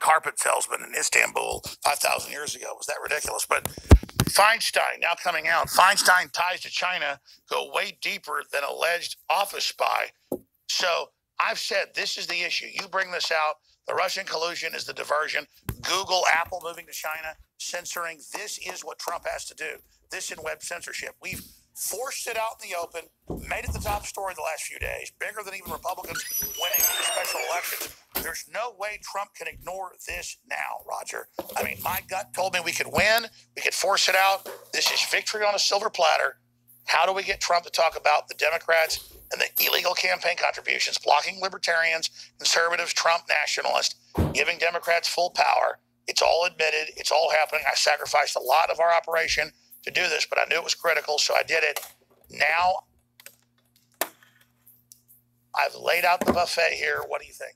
carpet salesman in Istanbul 5,000 years ago. Was that ridiculous? But Feinstein now coming out. Feinstein ties to China go way deeper than alleged office spy. So I've said this is the issue. You bring this out. The Russian collusion is the diversion. Google, Apple moving to China, censoring. This is what Trump has to do. This in web censorship. We've forced it out in the open, made it the top story the last few days, bigger than even Republicans winning special elections. There's no way Trump can ignore this now, Roger. I mean, my gut told me we could win. We could force it out. This is victory on a silver platter. How do we get Trump to talk about the Democrats and the illegal campaign contributions, blocking libertarians, conservatives, Trump nationalists, giving Democrats full power? It's all admitted. It's all happening. I sacrificed a lot of our operation to do this, but I knew it was critical, so I did it. Now, I've laid out the buffet here. What do you think?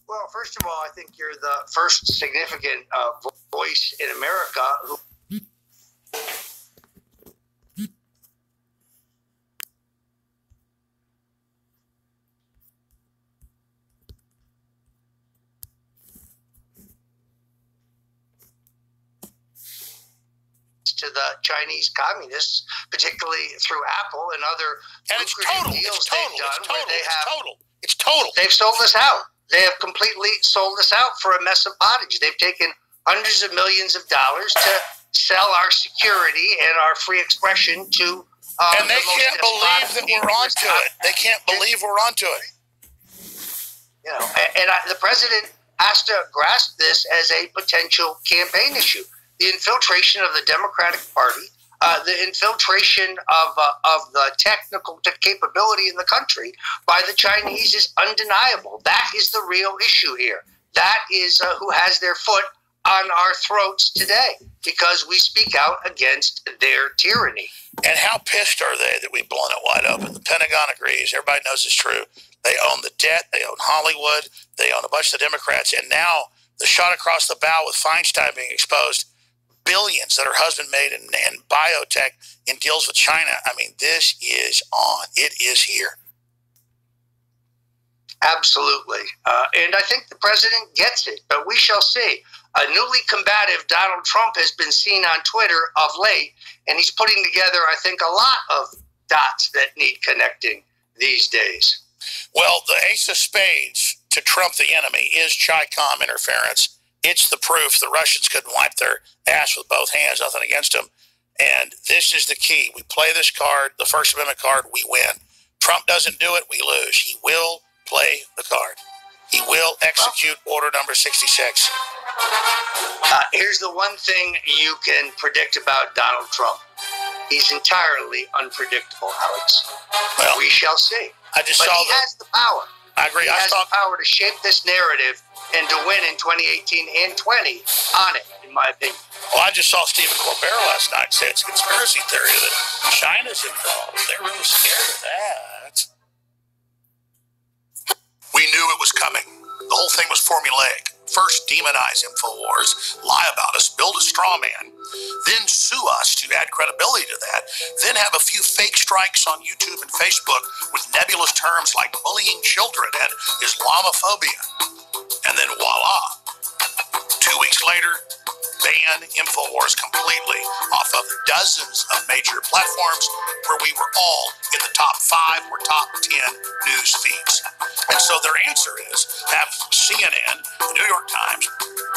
Well, first of all, I think you're the first significant voice in America who to the Chinese communists, particularly through Apple and other lucrative deals they've done where they have. It's total. They've sold us out. They have completely sold us out for a mess of pottage. They've taken hundreds of millions of dollars to sell our security and our free expression to. And they can't believe that we're onto it. They can't believe we're onto it. You know, the president has to grasp this as a potential campaign issue. The infiltration of the Democratic Party, the infiltration of the technical capability in the country by the Chinese is undeniable. That is the real issue here. That is who has their foot on our throats today because we speak out against their tyranny. And how pissed are they that we've blown it wide open? The Pentagon agrees. Everybody knows it's true. They own the debt. They own Hollywood. They own a bunch of the Democrats. And now the shot across the bow with Feinstein being exposed, billions that her husband made in biotech in deals with China. I mean, this is on. It is here. Absolutely. And I think the president gets it, but we shall see. A newly combative Donald Trump has been seen on Twitter of late, and he's putting together, I think, a lot of dots that need connecting these days. Well, the ace of spades to Trump, the enemy, is Chi-Com interference. It's the proof the Russians couldn't wipe their ass with both hands, nothing against them. And this is the key. We play this card, the First Amendment card, we win. Trump doesn't do it, we lose. He will play the card. He will execute order number 66. Here's the one thing you can predict about Donald Trump. He's entirely unpredictable, Alex. Well, we shall see. But he has the power. I agree. He has the power to shape this narrative and to win in 2018 and 20 on it, in my opinion. Well, I just saw Stephen Colbert last night say it's a conspiracy theory that China's involved. They're really scared of that. We knew it was coming. The whole thing was formulaic. First, demonize InfoWars, lie about us, build a straw man, then sue us to add credibility to that, then have a few fake strikes on YouTube and Facebook with nebulous terms like bullying children and Islamophobia. And then voila, 2 weeks later, ban InfoWars completely off of dozens of major platforms where we were all in the top 5 or top 10 news feeds. And so their answer is have CNN, the New York Times,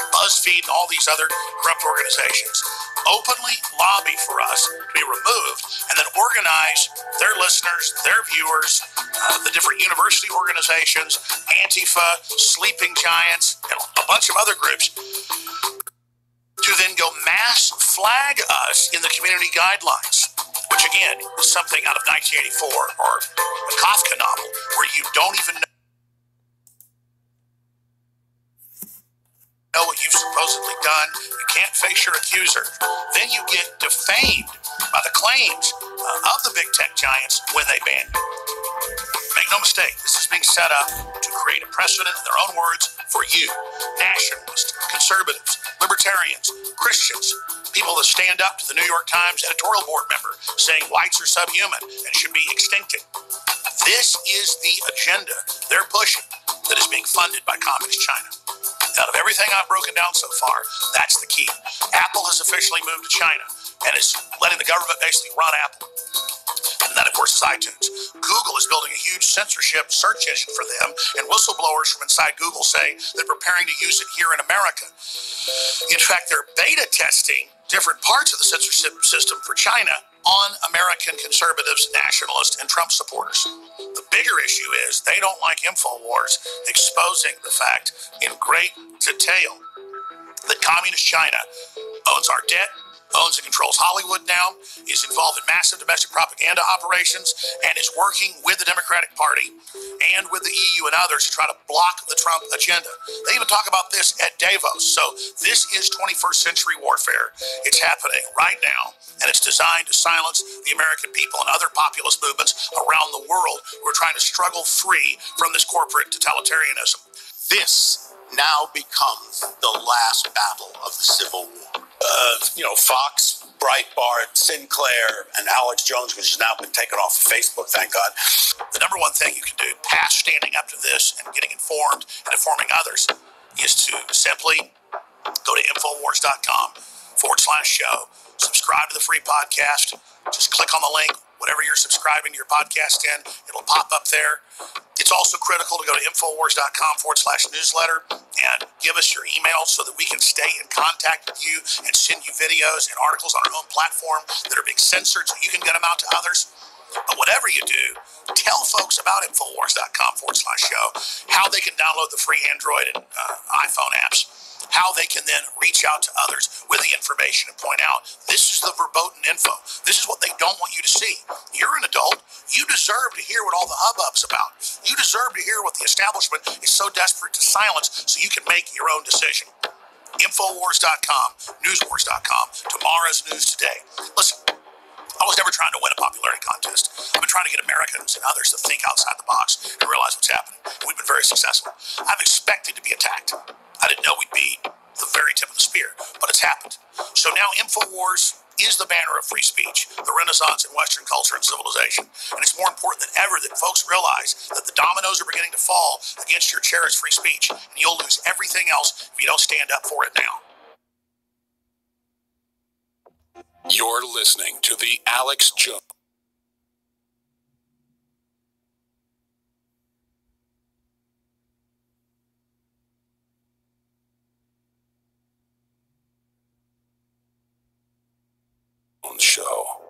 BuzzFeed, and all these other corrupt organizations openly lobby for us to be removed and then organize their listeners, their viewers, the different university organizations, Antifa, Sleeping Giants, and a bunch of other groups to then go mass flag us in the community guidelines, which again is something out of 1984 or a Kafka novel where you don't even know what you've supposedly done. You can't face your accuser. Then you get defamed by the claims of the big tech giants when they ban you. Make no mistake, this is being set up to create a precedent, in their own words, for you, nationalists, conservatives, libertarians, Christians, people that stand up to the New York Times editorial board member saying whites are subhuman and should be extincted. This is the agenda they're pushing that is being funded by Communist China. Out of everything I've broken down so far, that's the key. Apple has officially moved to China and is letting the government basically run Apple. And that, of course, is iTunes. Google is building a huge censorship search engine for them, and whistleblowers from inside Google say they're preparing to use it here in America. In fact, they're beta testing different parts of the censorship system for China on American conservatives, nationalists, and Trump supporters. The bigger issue is they don't like InfoWars exposing the fact in great detail that communist China owns our debt, owns and controls Hollywood now, is involved in massive domestic propaganda operations, and is working with the Democratic Party and with the EU and others to try to block the Trump agenda. They even talk about this at Davos. So this is 21st century warfare. It's happening right now, and it's designed to silence the American people and other populist movements around the world who are trying to struggle free from this corporate totalitarianism. This now becomes the last battle of the Civil War. Fox, Breitbart, Sinclair, and Alex Jones, which has now been taken off of Facebook, thank God. The number one thing you can do past standing up to this and getting informed and informing others is to simply go to Infowars.com/show, subscribe to the free podcast, just click on the link, whatever you're subscribing to your podcast in, it'll pop up there. It's also critical to go to Infowars.com/newsletter and give us your email so that we can stay in contact with you and send you videos and articles on our own platform that are being censored so you can get them out to others. But whatever you do, tell folks about Infowars.com/show, how they can download the free Android and iPhone apps, how they can then reach out to others with the information and point out, this is the verboten info. This is what they don't want you to see. You're an adult. You deserve to hear what all the hubbub's about. You deserve to hear what the establishment is so desperate to silence so you can make your own decision. Infowars.com, Newswars.com, tomorrow's news today. Listen, I was never trying to win a popularity contest. I've been trying to get Americans and others to think outside the box and realize what's happening. We've been very successful. I've expected to be attacked. I didn't know we'd be the very tip of the spear, but it's happened. So now InfoWars is the banner of free speech, the renaissance in Western culture and civilization. And it's more important than ever that folks realize that the dominoes are beginning to fall against your cherished free speech, and you'll lose everything else if you don't stand up for it now. You're listening to The Alex Jones Show.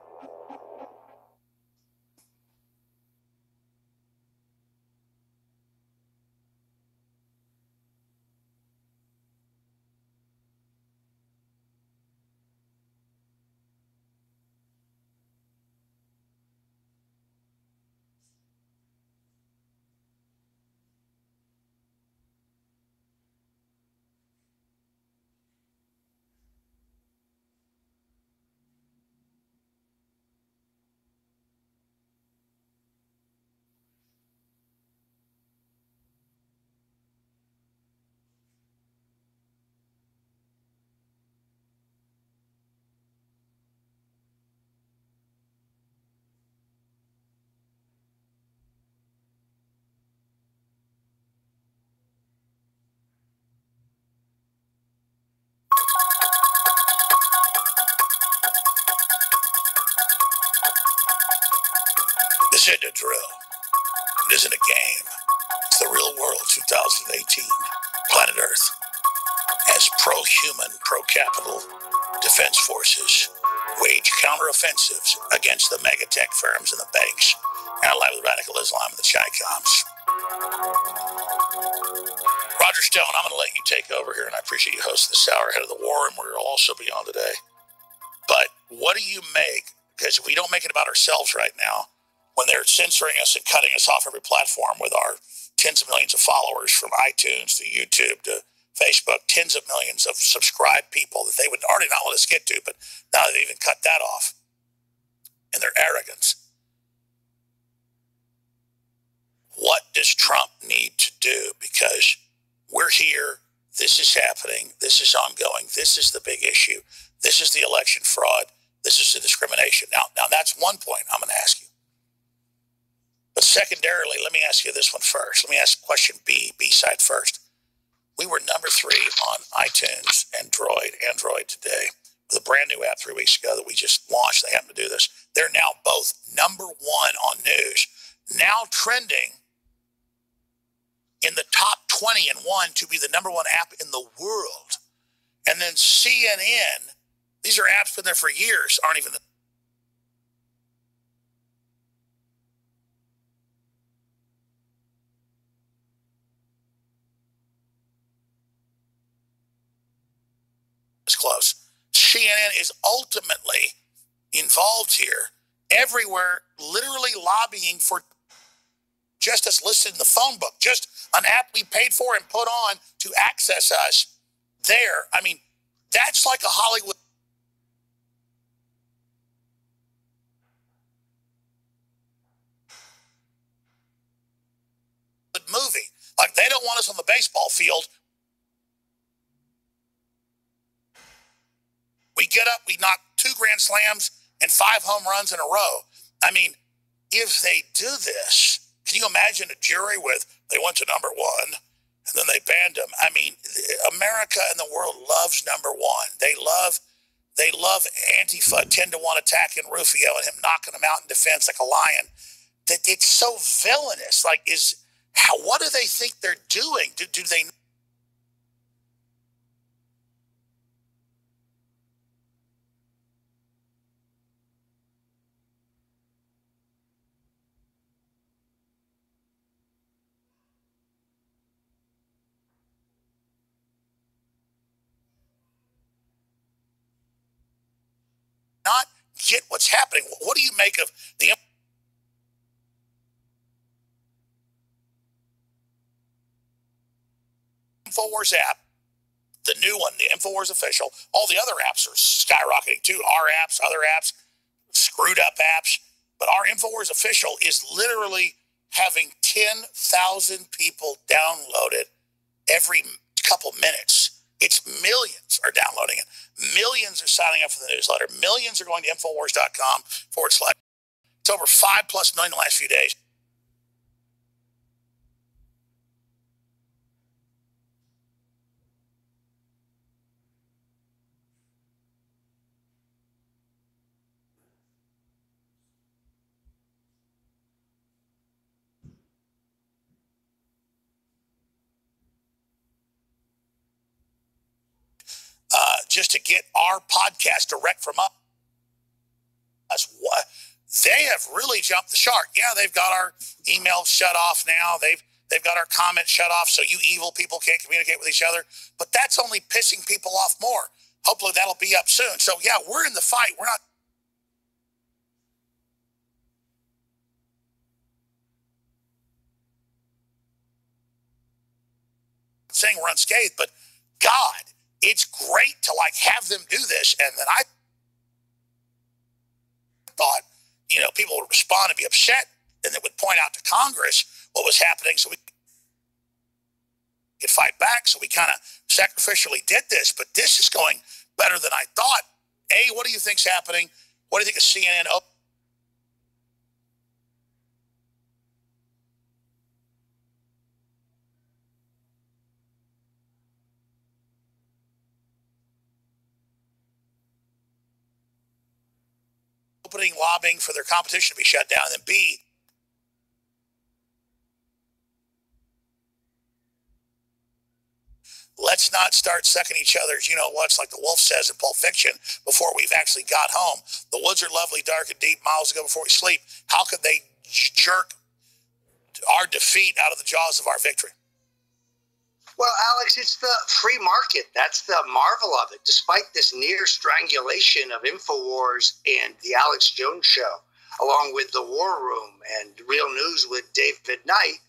This isn't a drill. It isn't a game. It's the real world 2018. Planet Earth. As pro-human, pro-capital defense forces wage counteroffensives against the mega-tech firms and the banks, and allied with radical Islam and the Chi-Coms. Roger Stone, I'm going to let you take over here, and I appreciate you hosting this hour ahead of the war, and we'll also be on today. But what do you make? Because if we don't make it about ourselves right now, when they're censoring us and cutting us off every platform with our tens of millions of followers from iTunes to YouTube to Facebook, tens of millions of subscribed people that they would already not let us get to, but now they've even cut that off. And their arrogance. What does Trump need to do? Because we're here, this is happening, this is ongoing, this is the big issue, this is the election fraud, this is the discrimination. Now that's one point I'm going to ask you. But secondarily, let me ask you this one first. Let me ask question B side first. We were number 3 on iTunes and Android today with a brand new app 3 weeks ago that we just launched. They happened to do this. They're now both number 1 on news, now trending in the top 20 and 1 to be the number 1 app in the world. And then CNN, these are apps been there for years, aren't even close. CNN is ultimately involved here everywhere, literally lobbying for just us listed in the phone book, just an app we paid for and put on to access us there. I mean, that's like a Hollywood movie. Like, they don't want us on the baseball field. We get up, we knock 2 grand slams and 5 home runs in a row. I mean, if they do this, can you imagine a jury with, they went to number 1 and then they banned them? I mean, America and the world loves number 1. They love Antifa 10-1 attacking Rufio and him knocking him out in defense like a lion. That it's so villainous. Like, what do they think they're doing? Do they? Not get what's happening. What do you make of the InfoWars app, the new one, the InfoWars Official? All the other apps are skyrocketing too. Our apps, other apps, screwed up apps. But our InfoWars Official is literally having 10,000 people download it every couple minutes. It's millions are downloading it. Millions are signing up for the newsletter. Millions are going to Infowars.com / It's over 5+ million in the last few days. Just to get our podcast direct from us. They have really jumped the shark. Yeah, they've got our emails shut off now. They've got our comments shut off so you evil people can't communicate with each other. But that's only pissing people off more. Hopefully that'll be up soon. So, yeah, we're in the fight. We're not saying we're unscathed, but God, it's great to have them do this. And then I thought, people would respond and be upset and they would point out to Congress what was happening so we could fight back. So we kind of sacrificially did this, but this is going better than I thought. What do you think's happening? What do you think of CNN? Opening lobbying for their competition to be shut down, and then B, let's not start sucking each other's, what's like the wolf says in Pulp Fiction before we've actually got home. The woods are lovely, dark and deep, miles to go before we sleep. How could they jerk our defeat out of the jaws of our victory? Well, Alex, it's the free market. That's the marvel of it. Despite this near strangulation of InfoWars and the Alex Jones Show, along with the War Room and Real News with David Knight.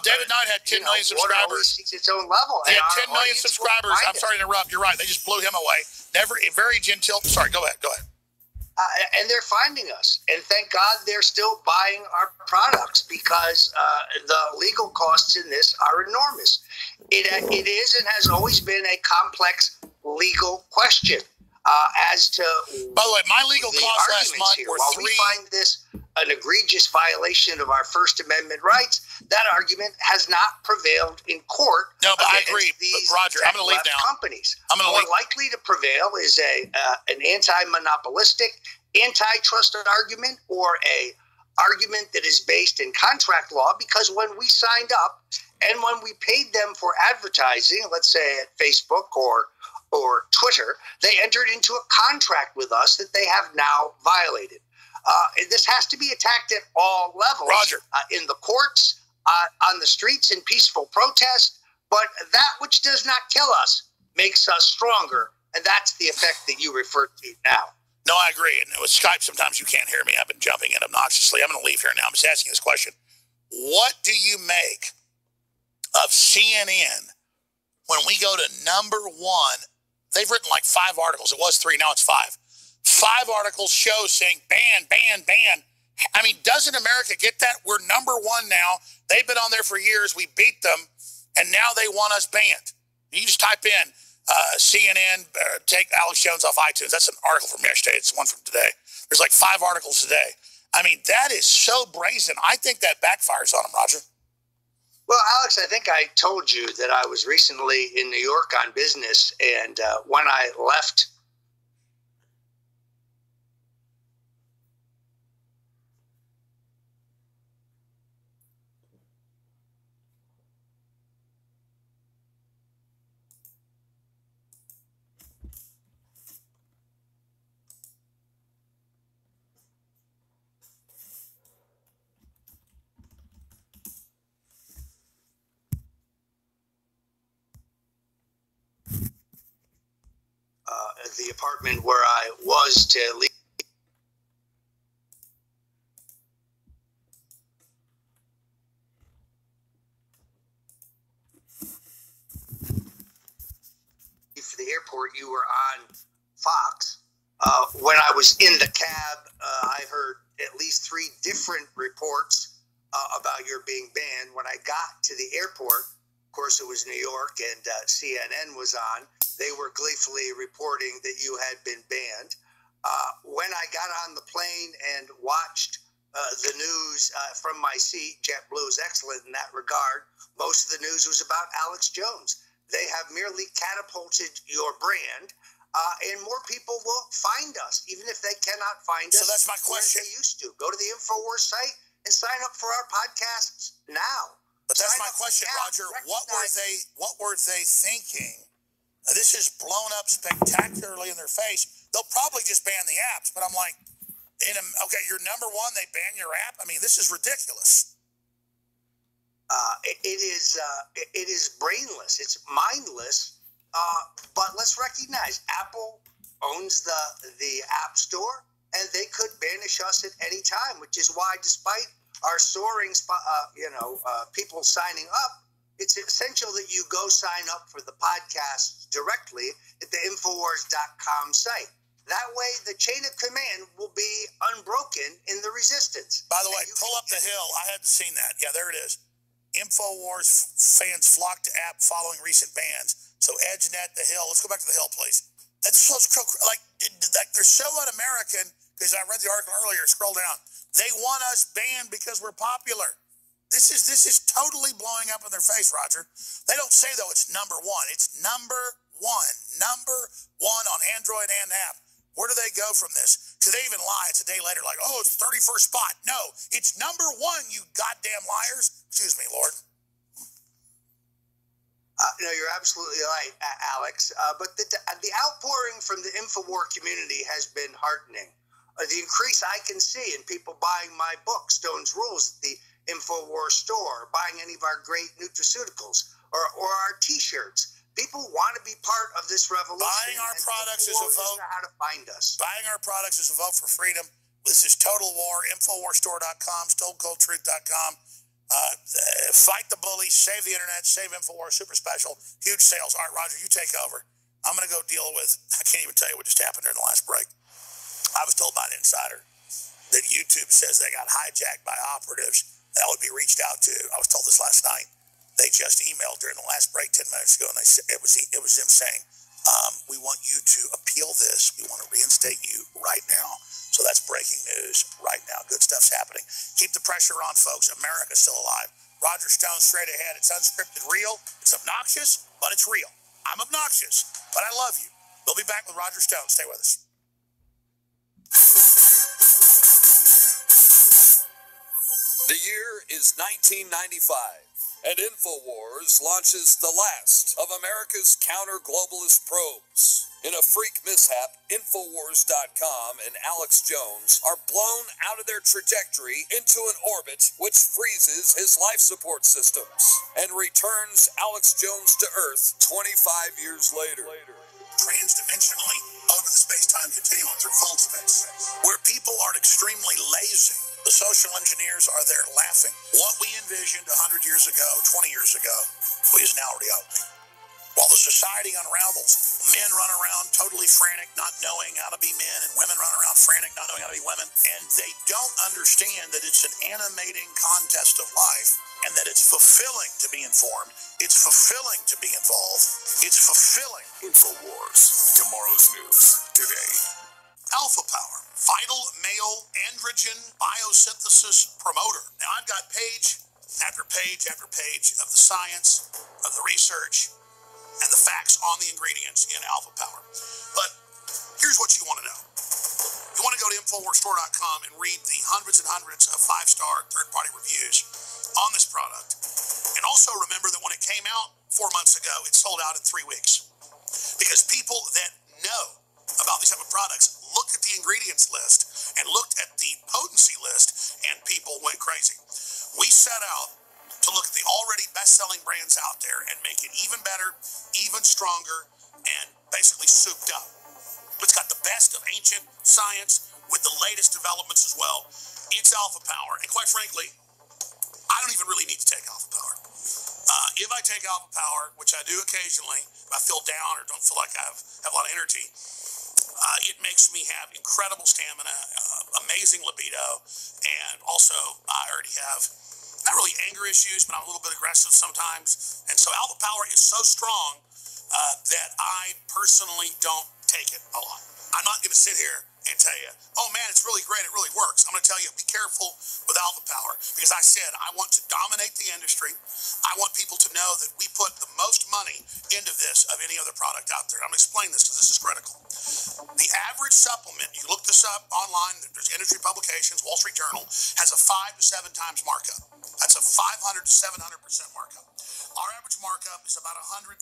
David Knight had 10 million subscribers. Seeks its own level. He had 10 million subscribers. I'm sorry to interrupt. You're right. They just blew him away. Never, very genteel. Sorry, go ahead. And they're finding us. And thank God they're still buying our products because the legal costs in this are enormous. It is and has always been a complex legal question as to. By the way, my legal costs last month were we find this an egregious violation of our First Amendment rights, that argument has not prevailed in court. No, but I agree. But Roger, I'm going to leave now. Companies. More likely to prevail is an anti-monopolistic, antitrust argument, or a argument that is based in contract law, because when we signed up and when we paid them for advertising, let's say at Facebook or Twitter, they entered into a contract with us that they have now violated. This has to be attacked at all levels. Roger. In the courts, on the streets in peaceful protest, but that which does not kill us makes us stronger, and that's the effect that you refer to now. No, I agree. And with Skype, sometimes you can't hear me. I've been jumping in obnoxiously. I'm going to leave here now. I'm just asking this question. What do you make of CNN when we go to number one? They've written like 5 articles. It was 3. Now it's 5. 5 articles show saying ban, ban, ban. I mean, doesn't America get that? We're number one now. They've been on there for years. We beat them, and now they want us banned. You just type in CNN, take Alex Jones off iTunes. That's an article from yesterday. It's one from today. There's like 5 articles today. I mean, that is so brazen. I think that backfires on them, Roger. Well, Alex, I think I told you that I was recently in New York on business, and when I left the apartment where I was to leave. For the airport, you were on Fox. When I was in the cab, I heard at least 3 different reports about your being banned. When I got to the airport, of course, it was New York, and CNN was on. They were gleefully reporting that you had been banned. When I got on the plane and watched the news from my seat, JetBlue is excellent in that regard. Most of the news was about Alex Jones. They have merely catapulted your brand, and more people will find us, even if they cannot find us. So that's my question. They used to. Go to the InfoWars site and sign up for our podcasts now. But that's my question, Roger. What were they thinking? This is blown up spectacularly in their face. They'll probably just ban the apps, but I'm like, okay, you're number one, they ban your app? I mean, this is ridiculous. It is brainless. It's mindless. But let's recognize Apple owns the App Store, and they could banish us at any time, which is why, despite our soaring, people signing up, it's essential that you go sign up for the podcast directly at the Infowars.com site. That way, the chain of command will be unbroken in the resistance. By the way, pull up the hill. I hadn't seen that. Yeah, there it is. Infowars fans flock to app following recent bans. So EdgeNet, the Hill. Let's go back to the Hill, please. That's so like they're so un-American. Because I read the article earlier. Scroll down. They want us banned because we're popular. This is totally blowing up in their face, Roger. They don't say, though, it's number one. It's number one on Android and app. Where do they go from this? Do they even lie? It's a day later, like, oh, it's 31st spot. No, it's number one, you goddamn liars. Excuse me, Lord. No, you're absolutely right, Alex. But the outpouring from the InfoWar community has been heartening. The increase I can see in people buying my book, Stone's Rules, the InfoWar store, buying any of our great nutraceuticals or our T-shirts. People want to be part of this revolution. Buying our products is a vote. How to find us. Buying our products is a vote for freedom. This is Total War, InfoWarsStore.com, StoneColdTruth.com. Fight the bullies, save the internet, save InfoWars, super special, huge sales. All right, Roger, you take over. I'm going to go deal with, I can't even tell you what just happened during the last break. I was told by an insider that YouTube says they got hijacked by operatives that would be reached out to. I was told this last night. They just emailed during the last break 10 minutes ago, and they said it was them saying We want you to appeal this. We want to reinstate you right now. So that's breaking news right now. Good stuff's happening. Keep the pressure on, folks. America's still alive. Roger Stone straight ahead. It's unscripted, real. It's obnoxious, but it's real. I'm obnoxious, but I love you. We'll be back with Roger Stone. Stay with us. The year is 1995, and InfoWars launches the last of America's counter-globalist probes. In a freak mishap, Infowars.com and Alex Jones are blown out of their trajectory into an orbit which freezes his life support systems and returns Alex Jones to Earth 25 years later. Transdimensionally over the space-time continuum through cold space, where people are extremely lazy. The social engineers are there laughing. What we envisioned 100 years ago, 20 years ago, is now reality. While the society unravels, men run around totally frantic, not knowing how to be men, and women run around frantic, not knowing how to be women, and they don't understand that it's an animating contest of life, and that it's fulfilling to be informed, it's fulfilling to be involved, it's fulfilling. InfoWars, tomorrow's news today. Alpha Power, vital male androgen biosynthesis promoter. Now, I've got page after page after page of the science, of the research, and the facts on the ingredients in Alpha Power. But here's what you want to know. You want to go to InfoWarsStore.com and read the hundreds and hundreds of 5-star third-party reviews on this product. And also remember that when it came out 4 months ago, it sold out in 3 weeks. Because people that know about these type of products looked at the ingredients list and looked at the potency list, and people went crazy. We set out to look at the already best-selling brands out there and make it even better, even stronger, and basically souped up. It's got the best of ancient science with the latest developments as well. It's Alpha Power, and quite frankly, I don't even really need to take Alpha Power. If I take Alpha Power, which I do occasionally, if I feel down or don't feel like I have a lot of energy, it makes me have incredible stamina, amazing libido, and also I already have not really anger issues, but I'm a little bit aggressive sometimes. And so Alpha Power is so strong that I personally don't take it a lot. I'm not going to sit here and tell you, oh man, it's really great, it really works. I'm going to tell you, be careful with Alpha Power, because I said I want to dominate the industry. I want people to know that we put the most money into this of any other product out there. I'm going to explain this because this is critical. The average supplement, you look this up online, there's industry publications, Wall Street Journal, has a 5 to 7 times markup. That's a 500 to 700% markup. Our average markup is about 130%.